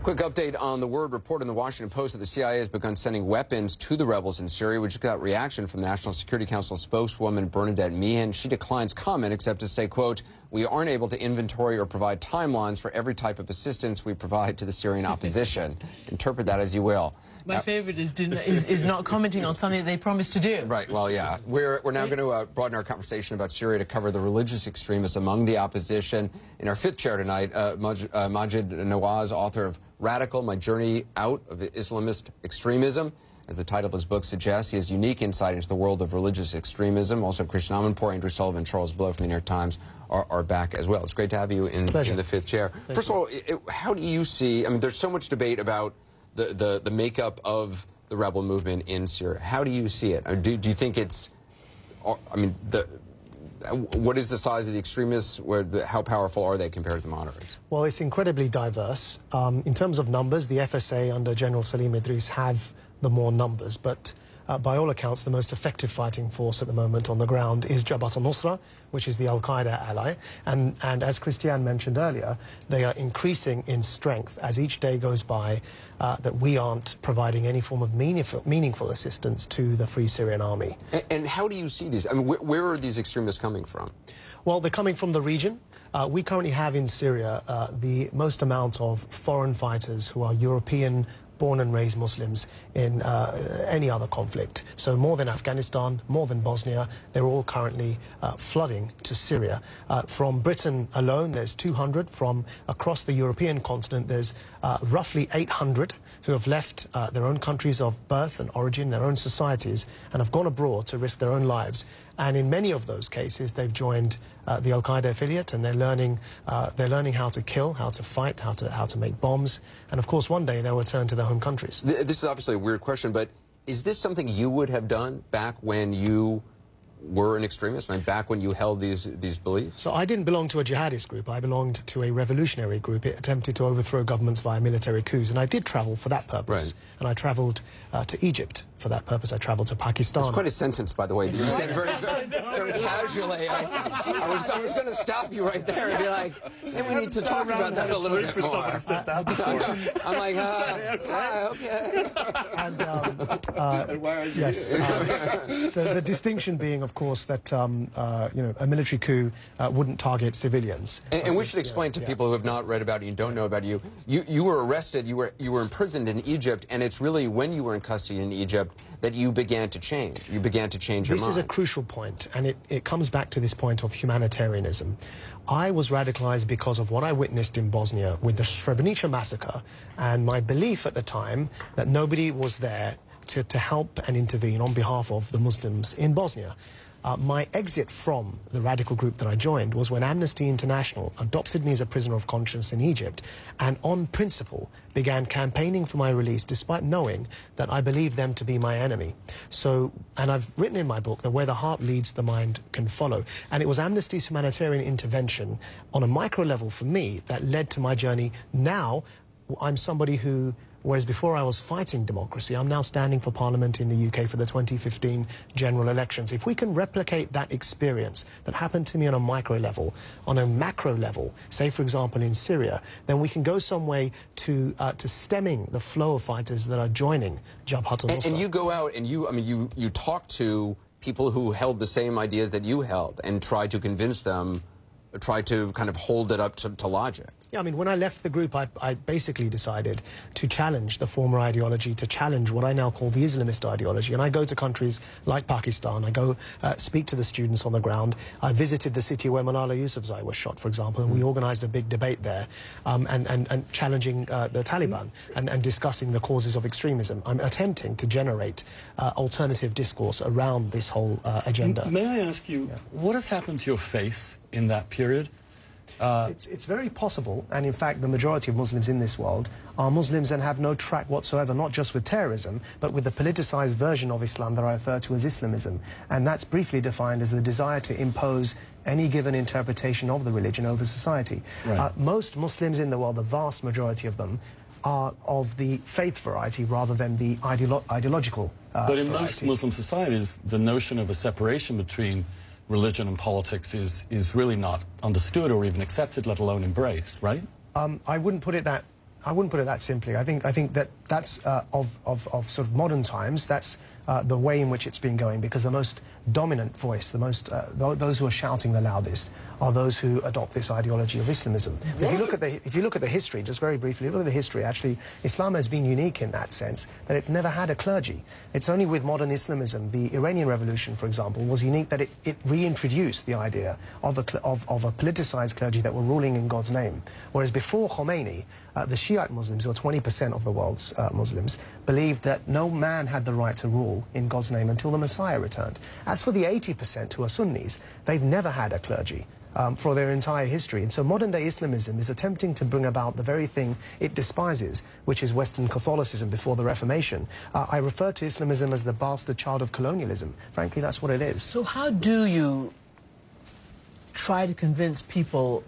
Quick update on the word report in the Washington Post that the CIA has begun sending weapons to the rebels in Syria, which got reaction from National Security Council spokeswoman Bernadette Meehan. She declines comment except to say, quote, "We aren't able to inventory or provide timelines for every type of assistance we provide to the Syrian opposition." Interpret that as you will. My favorite is not commenting on something that they promised to do. Right, well, yeah. We're now going to broaden our conversation about Syria to cover the religious extremists among the opposition. In our fifth chair tonight, Majid Nawaz, author of Radical, My Journey Out of Islamist Extremism. As the title of his book suggests, he has unique insight into the world of religious extremism. Also, Christian Amanpour, Andrew Sullivan, Charles Blow from the New York Times are back as well. It's great to have you in the fifth chair. First of all, how do you see, I mean, there's so much debate about the makeup of the rebel movement in Syria. How do you see it? Do you think it's, I mean, what is the size of the extremists? How powerful are they compared to the moderates? Well, it's incredibly diverse. In terms of numbers, the FSA under General Salim Idris have the more numbers, but by all accounts, the most effective fighting force at the moment on the ground is Jabhat al-Nusra, which is the al-Qaeda ally. And as Christiane mentioned earlier, they are increasing in strength as each day goes by that we aren't providing any form of meaningful assistance to the Free Syrian Army. And how do you see these? I mean, where are these extremists coming from? Well, they're coming from the region. We currently have in Syria the most amount of foreign fighters who are European born and raised Muslims in any other conflict. So more than Afghanistan, more than Bosnia, they're all currently flooding to Syria. From Britain alone, there's 200. From across the European continent, there's roughly 800 who have left their own countries of birth and origin, their own societies, and have gone abroad to risk their own lives. And in many of those cases, they've joined the Al-Qaeda affiliate, and they're learning how to kill, how to fight, how to make bombs, and of course, one day they'll return to their home countries. This is obviously a weird question, but is this something you would have done back when you were an extremist, I mean, back when you held these beliefs? So I didn't belong to a jihadist group. I belonged to a revolutionary group. It attempted to overthrow governments via military coups, and I did travel for that purpose. Right. And I traveled to Egypt for that purpose. I traveled to Pakistan. It's quite a sentence, by the way. You said very casually. I was going to stop you right there and be like, hey, we need to talk about that a little bit more. I'm like, okay. And why are you yes. So the distinction being, of course, that you know, a military coup wouldn't target civilians. And we should explain to people who have not read about you and don't know about you. You were arrested. You were imprisoned in Egypt, and it's really when you were in custody in Egypt that you began to change. You began to change your mind. This is a crucial point, and it comes back to this point of humanitarianism. I was radicalized because of what I witnessed in Bosnia with the Srebrenica massacre, and my belief at the time that nobody was there to help and intervene on behalf of the Muslims in Bosnia. My exit from the radical group that I joined was when Amnesty International adopted me as a prisoner of conscience in Egypt and on principle began campaigning for my release despite knowing that I believed them to be my enemy. So, and I've written in my book that where the heart leads, the mind can follow. And it was Amnesty's humanitarian intervention on a micro level for me that led to my journey. Now, I'm somebody who, whereas before I was fighting democracy, I'm now standing for Parliament in the UK for the 2015 general elections. If we can replicate that experience that happened to me on a micro level, on a macro level, say for example in Syria, then we can go some way to stemming the flow of fighters that are joining Jabhat al-Nusra. And you go out and you talk to people who held the same ideas that you held and try to convince them, try to kind of hold it up to logic. Yeah, I mean, when I left the group, I basically decided to challenge the former ideology, to challenge what I now call the Islamist ideology. And I go to countries like Pakistan, I go speak to the students on the ground. I visited the city where Malala Yousafzai was shot, for example, and we organized a big debate there, and challenging the Taliban and discussing the causes of extremism. I'm attempting to generate alternative discourse around this whole agenda. May I ask you, what has happened to your faith in that period? It's very possible, and in fact the majority of Muslims in this world are Muslims and have no track whatsoever, not just with terrorism, but with the politicized version of Islam that I refer to as Islamism. And that's briefly defined as the desire to impose any given interpretation of the religion over society. Right. Most Muslims in the world, the vast majority of them, are of the faith variety rather than the ideological But in variety. most Muslim societies, the notion of a separation between religion and politics is really not understood or even accepted, let alone embraced, right? I wouldn't put it that I wouldn't put it that simply. I think that's of sort of modern times. That's the way in which it's been going, because the most dominant voice, those who are shouting the loudest, are those who adopt this ideology of Islamism. If you look at the history, just very briefly, look at the history. Actually, Islam has been unique in that sense that it's never had a clergy. It's only with modern Islamism. The Iranian Revolution, for example, was unique that it reintroduced the idea of a politicized clergy that were ruling in God's name. Whereas before Khomeini, the Shiite Muslims, or 20% of the world's Muslims, believed that no man had the right to rule in God's name until the Messiah returned. As for the 80% who are Sunnis, they've never had a clergy for their entire history. And so modern-day Islamism is attempting to bring about the very thing it despises, which is Western Catholicism before the Reformation. I refer to Islamism as the bastard child of colonialism. Frankly, that's what it is. So how do you try to convince people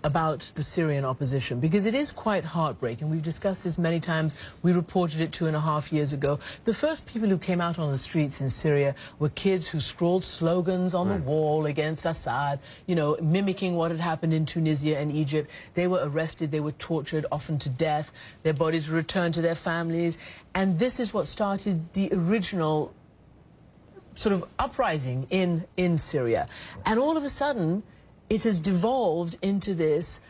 about the Syrian opposition? Because it is quite heartbreaking. We've discussed this many times. We reported it 2.5 years ago. The first people who came out on the streets in Syria were kids who scrawled slogans on the wall against Assad, you know, mimicking what had happened in Tunisia and Egypt. They were arrested, they were tortured, often to death. Their bodies were returned to their families. And this is what started the original sort of uprising in Syria. And all of a sudden, it has devolved into this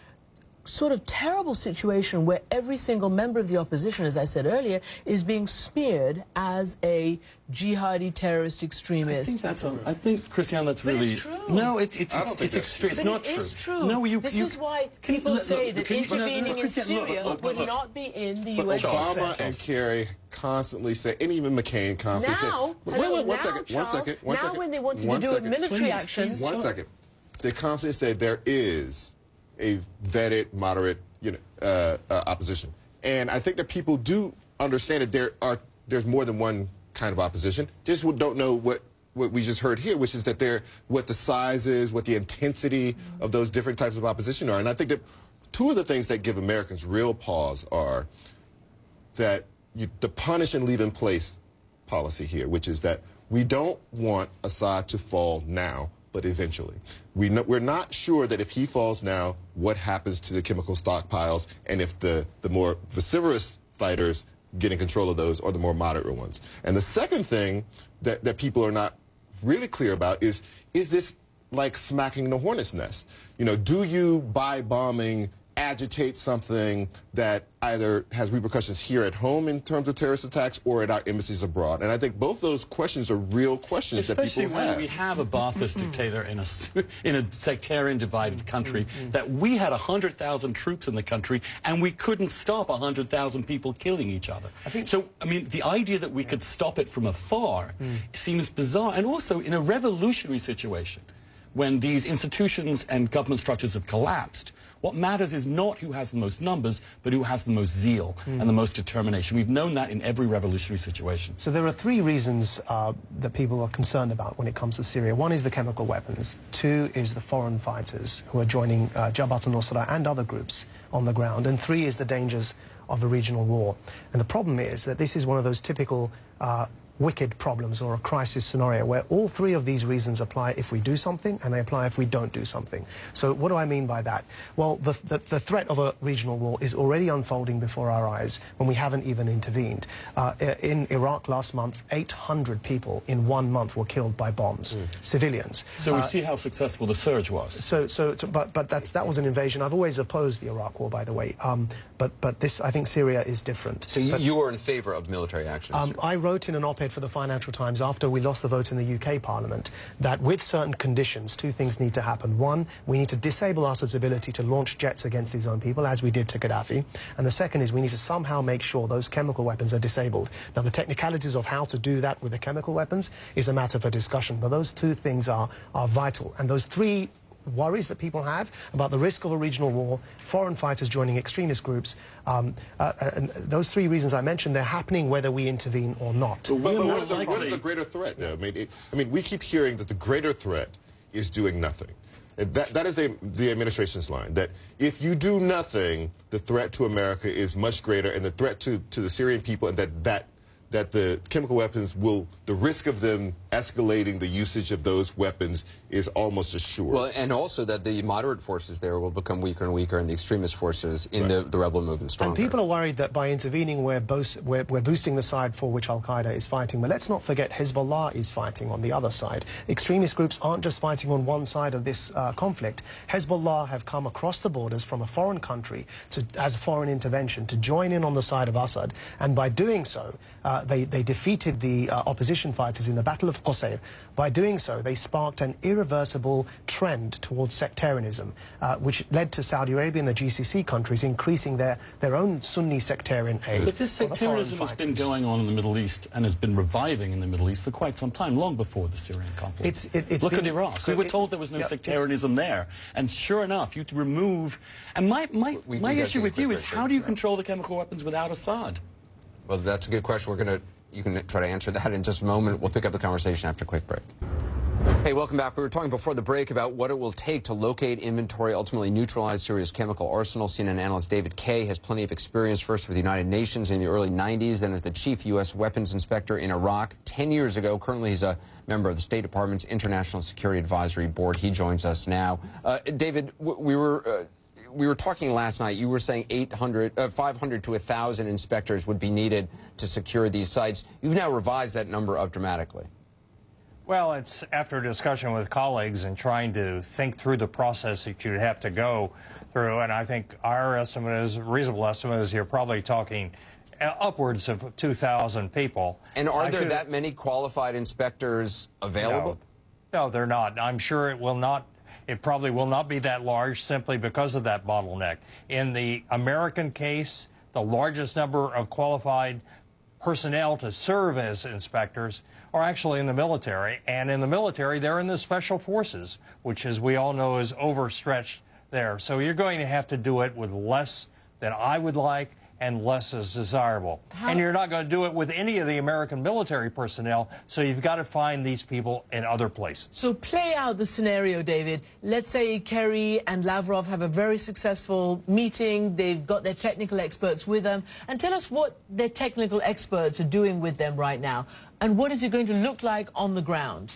sort of terrible situation where every single member of the opposition, as I said earlier, is being smeared as a jihadi terrorist extremist. I think, Christiane, that's But really... it's true. No, it's extreme. It's not true. It is true. No, this is why people say that intervening in Syria would not be in the U.S. Obama interest. and Kerry constantly say, and even McCain constantly Now, say... now when they wanted to do a military action... One second. They constantly say there is a vetted, moderate, opposition. And I think that people do understand that there's more than one kind of opposition. Just don't know what we just heard here, which is that what the size is, what the intensity of those different types of opposition are. And I think that two of the things that give Americans real pause are that the punish and leave in place policy here, which is that we don't want Assad to fall now, but eventually. We're not sure that if he falls now, what happens to the chemical stockpiles, and if the more vociferous fighters get in control of those, or the more moderate ones. And the second thing that people are not really clear about is this like smacking the hornet's nest? You know, do you, by bombing, agitate something that either has repercussions here at home in terms of terrorist attacks or at our embassies abroad? And I think both those questions are real questions that people have. Especially when we have a Ba'athist dictator in a sectarian divided country, that we had 100,000 troops in the country and we couldn't stop 100,000 people killing each other. I mean, the idea that we could stop it from afar seems bizarre. And also in a revolutionary situation, when these institutions and government structures have collapsed, what matters is not who has the most numbers, but who has the most zeal and the most determination. We've known that in every revolutionary situation. So there are three reasons that people are concerned about when it comes to Syria. One is the chemical weapons. Two is the foreign fighters who are joining Jabhat al-Nusra and other groups on the ground. And three is the dangers of a regional war. And the problem is that this is one of those typical wicked problems or a crisis scenario where all three of these reasons apply if we do something and they apply if we don't do something. So what do I mean by that? Well, the threat of a regional war is already unfolding before our eyes when we haven't even intervened. In Iraq last month, 800 people in 1 month were killed by bombs, civilians. So we see how successful the surge was. But that was an invasion. I've always opposed the Iraq war, by the way. But this, I think Syria is different. So you were in favor of military action? I wrote in an op-ed for the Financial Times after we lost the vote in the UK Parliament that with certain conditions, two things need to happen. One, we need to disable Assad's ability to launch jets against his own people, as we did to Gaddafi. And the second is we need to somehow make sure those chemical weapons are disabled. Now, the technicalities of how to do that with the chemical weapons is a matter for discussion, but those two things are vital. And those three worries that people have about the risk of a regional war, foreign fighters joining extremist groups, and those three reasons I mentioned, they're happening whether we intervene or not. But what is the greater threat, though? I mean, we keep hearing that the greater threat is doing nothing. That is the administration's line, that if you do nothing, the threat to America is much greater, and the threat to the Syrian people, and that that the chemical weapons the risk of them escalating the usage of those weapons is almost assured. Well, and also that the moderate forces there will become weaker and weaker, and the extremist forces in the rebel movement stronger. And people are worried that by intervening, we're boosting the side for which Al-Qaeda is fighting. But let's not forget Hezbollah is fighting on the other side. Extremist groups aren't just fighting on one side of this conflict. Hezbollah have come across the borders from a foreign country as a foreign intervention to join in on the side of Assad. And by doing so, they defeated the opposition fighters in the Battle of Qusayr. By doing so, they sparked an irreversible trend towards sectarianism, which led to Saudi Arabia and the GCC countries increasing their own Sunni sectarian aid. But this sectarianism has been going on in the Middle East and has been reviving in the Middle East for quite some time, long before the Syrian conflict. Look at Iraq. We were told there was no sectarianism there. And sure enough, you remove... And my issue with you is, how do you control the chemical weapons without Assad? Well, that's a good question. You can try to answer that in just a moment. We'll pick up the conversation after a quick break. Hey, welcome back. We were talking before the break about what it will take to locate, inventory, ultimately neutralize Syria's chemical arsenal. CNN analyst David Kay has plenty of experience, first with the United Nations in the early 90s, then as the chief U.S. weapons inspector in Iraq 10 years ago. Currently, he's a member of the State Department's International Security Advisory Board. He joins us now. David, we were talking last night. You were saying 500 to 1,000 inspectors would be needed to secure these sites. You've now revised that number up dramatically. Well, it's after a discussion with colleagues and trying to think through the process that you'd have to go through, and I think our estimate is, reasonable estimate is, you're probably talking upwards of 2,000 people. And are there that many qualified inspectors available? No, they're not. I'm sure it will not. It probably will not be that large simply because of that bottleneck. In the American case, the largest number of qualified personnel to serve as inspectors are actually in the military. And in the military, they're in the special forces, which, as we all know, is overstretched there. So you're going to have to do it with less than I would like, and less is desirable. And you're not going to do it with any of the American military personnel, so you've got to find these people in other places. So play out the scenario, David. Let's say Kerry and Lavrov have a very successful meeting. They've got their technical experts with them. And tell us what their technical experts are doing with them right now. And what is it going to look like on the ground?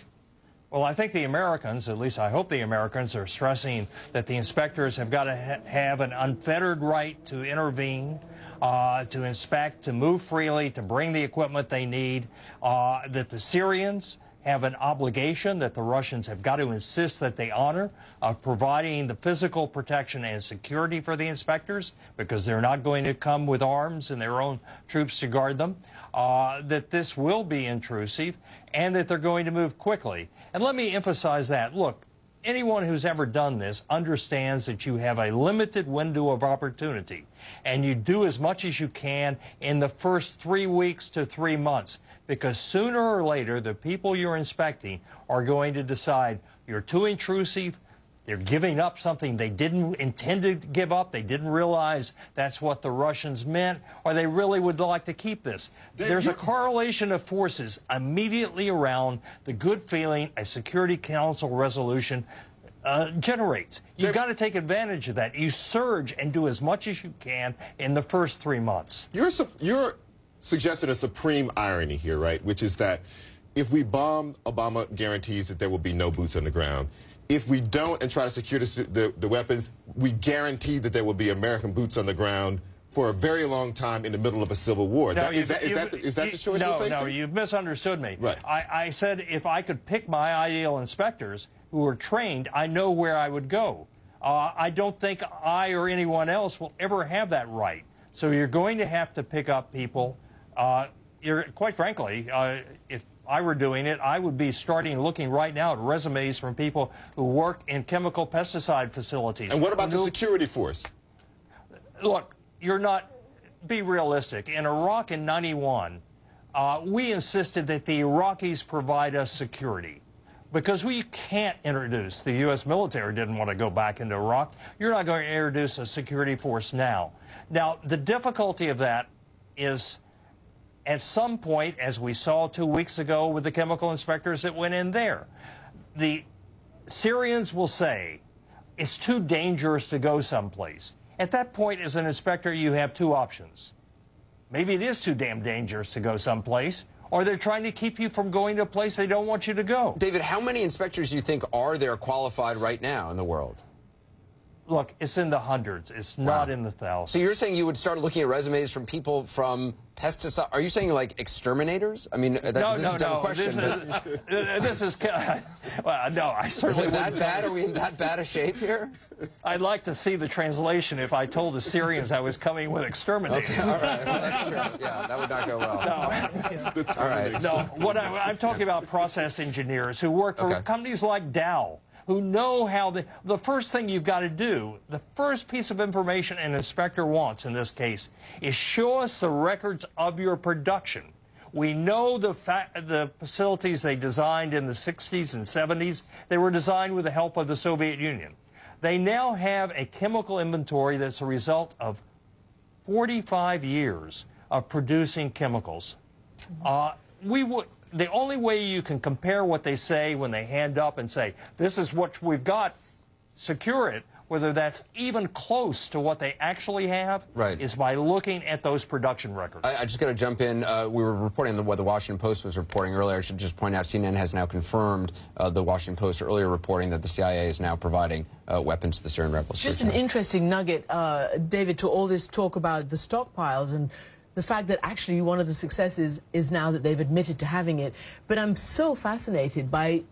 Well, I think the Americans, at least I hope the Americans, are stressing that the inspectors have got to have an unfettered right to intervene, to inspect, to move freely, to bring the equipment they need, that the Syrians have an obligation that the Russians have got to insist that they honor of providing the physical protection and security for the inspectors, because they're not going to come with arms and their own troops to guard them, that this will be intrusive, and that they're going to move quickly. And let me emphasize that. Look, anyone who's ever done this understands that you have a limited window of opportunity, and you do as much as you can in the first 3 weeks to 3 months, because sooner or later the people you're inspecting are going to decide you're too intrusive, they're giving up something they didn't intend to give up, they didn't realize that's what the Russians meant, or they really would like to keep this. There's a correlation of forces immediately around the good feeling a Security Council resolution generates. You've got to take advantage of that. You surge and do as much as you can in the first 3 months. You're suggesting a supreme irony here, right? Which is that if we bomb, Obama guarantees that there will be no boots on the ground. If we don't and try to secure the weapons, we guarantee that there will be American boots on the ground for a very long time in the middle of a civil war. No, Is that the choice we're facing? No, you've misunderstood me. Right. I said if I could pick my ideal inspectors who are trained, I know where I would go. I don't think I or anyone else will ever have that right. So you're going to have to pick up people. Quite frankly, if I were doing it, I would be looking right now at resumes from people who work in chemical pesticide facilities. And what about the security force? Look, be realistic. In Iraq in '91, we insisted that the Iraqis provide us security, because we can't introduce, the U.S. military didn't want to go back into Iraq. You're not going to introduce a security force now. Now, the difficulty of that is, at some point, as we saw 2 weeks ago with the chemical inspectors that went in there, the Syrians will say, it's too dangerous to go someplace. At that point, as an inspector, you have two options. Maybe it is too damn dangerous to go someplace, or they're trying to keep you from going to a place they don't want you to go. David, how many inspectors do you think are there qualified right now in the world? Look, it's in the hundreds. It's not in the thousands. So you're saying you would start looking at resumes from people from pesticide? Are you saying like exterminators? I mean, this is a dumb question. This is well, no, I certainly is it that wouldn't. bad? Are we in that bad a shape here? I'd like to see the translation if I told the Syrians I was coming with exterminators. Okay, all right. Well, that's true. Yeah, that would not go well. No. All right. No, I'm talking about process engineers who work for companies like Dow, who know how the first thing you've got to do, the first piece of information an inspector wants in this case, is show us the records of your production. We know the facilities they designed in the 60s and 70s. They were designed with the help of the Soviet Union. They now have a chemical inventory that's a result of 45 years of producing chemicals. The only way you can compare what they say when they hand up and say, this is what we've got, secure it, whether that's even close to what they actually have, is by looking at those production records. I just got to jump in. We were reporting what the Washington Post was reporting earlier. I should just point out CNN has now confirmed the Washington Post earlier reporting that the CIA is now providing weapons to the Syrian rebels. Just an interesting nugget, David, to all this talk about the stockpiles and the fact that actually one of the successes is now that they've admitted to having it. But I'm so fascinated by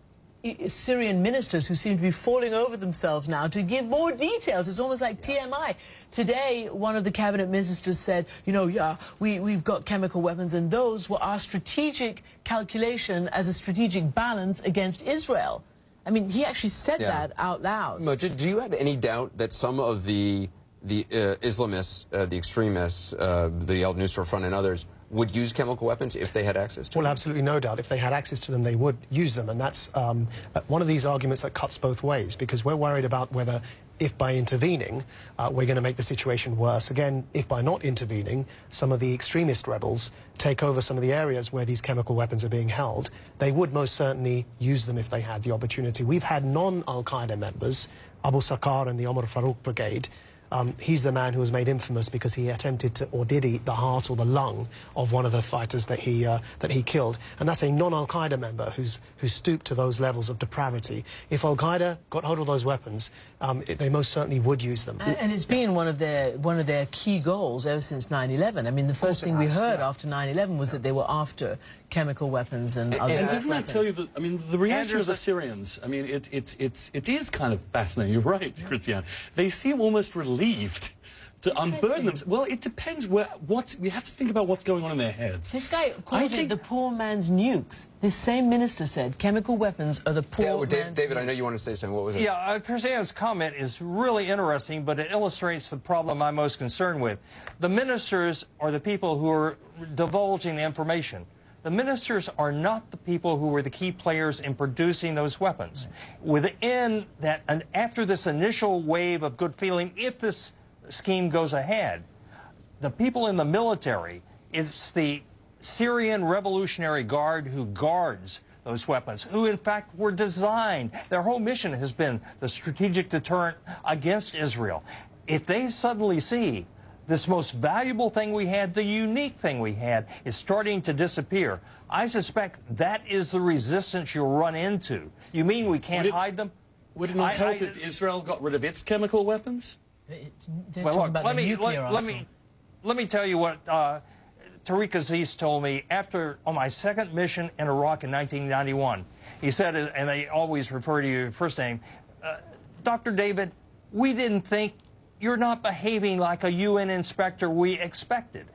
Syrian ministers who seem to be falling over themselves now to give more details. It's almost like TMI. Today, one of the cabinet ministers said, you know, yeah, we've got chemical weapons, and those were our strategic calculation as a strategic balance against Israel. I mean, he actually said that out loud. Majid, do you have any doubt that some of the Islamists, the extremists, the Al-Nusra Front and others, would use chemical weapons if they had access to them? Well, absolutely no doubt. If they had access to them, they would use them. And that's one of these arguments that cuts both ways, because we're worried about whether, if by intervening, we're going to make the situation worse. Again, if by not intervening, some of the extremist rebels take over some of the areas where these chemical weapons are being held, they would most certainly use them if they had the opportunity. We've had non-Al-Qaeda members, Abu Sakar and the Omar Farouk Brigade. He's the man who was made infamous because he attempted to, or did eat the heart or the lung of one of the fighters that he killed. And that's a non-Al-Qaeda member who's stooped to those levels of depravity. If Al-Qaeda got hold of those weapons, they most certainly would use them. And it's been one of their key goals ever since 9/11. I mean, the first thing we heard after 9/11 was that they were after chemical weapons and other and weapons. didn't I tell you that, I mean, the reaction of the Syrians, I mean, it is kind of fascinating. You're right, Christiane. They seem almost relieved to unburden them. Well, it depends we have to think about what's going on in their heads. This guy called it the poor man's nukes. This same minister said chemical weapons are the poor man's David, nukes. I know you want to say something. What was it? Yeah, Christiane's comment is really interesting, but it illustrates the problem I'm most concerned with. The ministers are the people who are divulging the information. The ministers are not the people who were the key players in producing those weapons. Within that, and after this initial wave of good feeling, if this scheme goes ahead, the people in the military, it's the Syrian Revolutionary Guard who guards those weapons, who in fact were designed. Their whole mission has been the strategic deterrent against Israel. If they suddenly see this most valuable thing we had, the unique thing we had, is starting to disappear, I suspect that is the resistance you'll run into. You mean we can't hide them? Would it not help if Israel got rid of its chemical weapons? Well, look, let me tell you what Tariq Aziz told me on my second mission in Iraq in 1991. He said, and they always refer to your first name, Dr. David, we didn't think you're not behaving like a UN inspector we expected.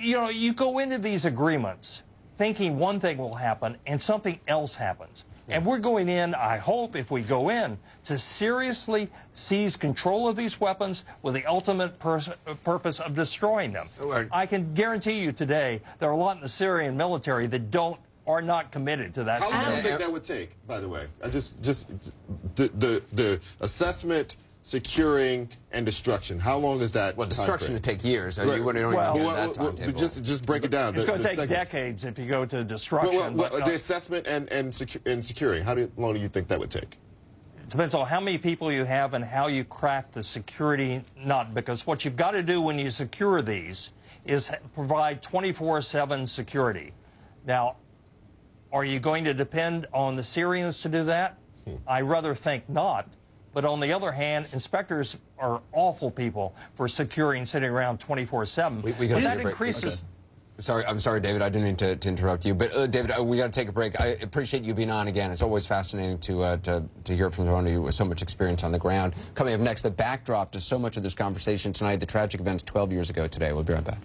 You know, you go into these agreements thinking one thing will happen and something else happens. And we're going in, I hope, if we go in, to seriously seize control of these weapons with the ultimate purpose of destroying them. I can guarantee you today there are a lot in the Syrian military that are not committed to that. How long do you think that would take, by the way? The assessment, securing, and destruction. How long is that? Well, destruction would take years. Right. You wouldn't even just break it down. It's going to take decades if you go to destruction. The assessment and securing. How long do you think that would take? depends on how many people you have and how you crack the security nut, because what you've got to do when you secure these is provide 24/7 security. Now, are you going to depend on the Syrians to do that? I rather think not. But on the other hand, inspectors are awful people for securing, sitting around 24/7. We got that to increases. Okay. Sorry, I'm sorry, David. I didn't mean to interrupt you, but David, we got to take a break. I appreciate you being on again. It's always fascinating to hear from someone who with so much experience on the ground. Coming up next, the backdrop to so much of this conversation tonight, the tragic events 12 years ago today. We'll be right back.